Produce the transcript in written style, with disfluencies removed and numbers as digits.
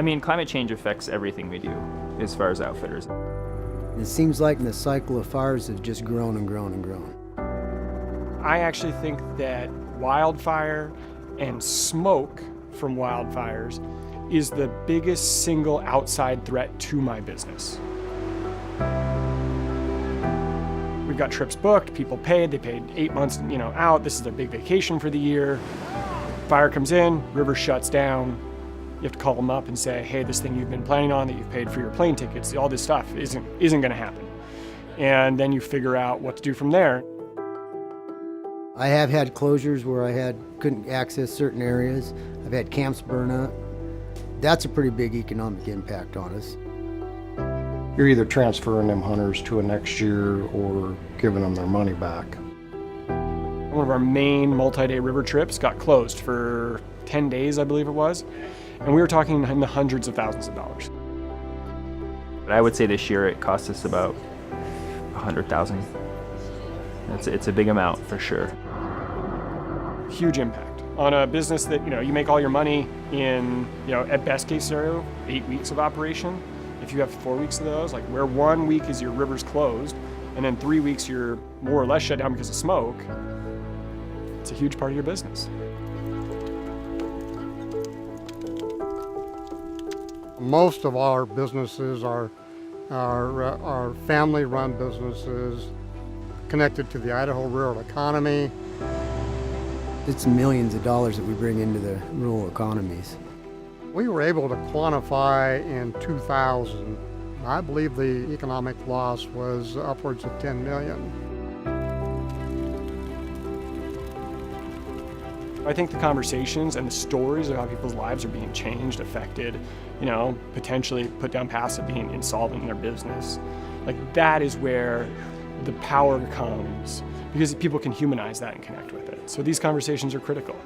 mean, climate change affects everything we do as far as outfitters. It seems like the cycle of fires has just grown and grown and grown. I actually think that wildfire and smoke from wildfires is the biggest single outside threat to my business. We've got trips booked, people paid, they paid 8 months, out. This is their big vacation for the year. Fire comes in, river shuts down. You have to call them up and say, hey, this thing you've been planning on that you've paid for your plane tickets, all this stuff isn't gonna happen. And then you figure out what to do from there. I have had closures where I couldn't access certain areas. I've had camps burn up. That's a pretty big economic impact on us. You're either transferring them hunters to a next year or giving them their money back. One of our main multi-day river trips got closed for 10 days, I believe it was. And we were talking in the hundreds of thousands of dollars. I would say this year it cost us about $100,000. It's a big amount for sure. Huge impact on a business that, you make all your money in, at best case scenario, 8 weeks of operation. If you have 4 weeks of those, like where 1 week is your river's closed, and then 3 weeks you're more or less shut down because of smoke, it's a huge part of your business. Most of our businesses are family-run businesses connected to the Idaho rural economy. It's millions of dollars that we bring into the rural economies. We were able to quantify in 2000, I believe the economic loss was upwards of 10 million. I think the conversations and the stories of how people's lives are being changed, affected, potentially put down paths of being insolvent in their business. Like that is where the power comes, because people can humanize that and connect with it. So these conversations are critical.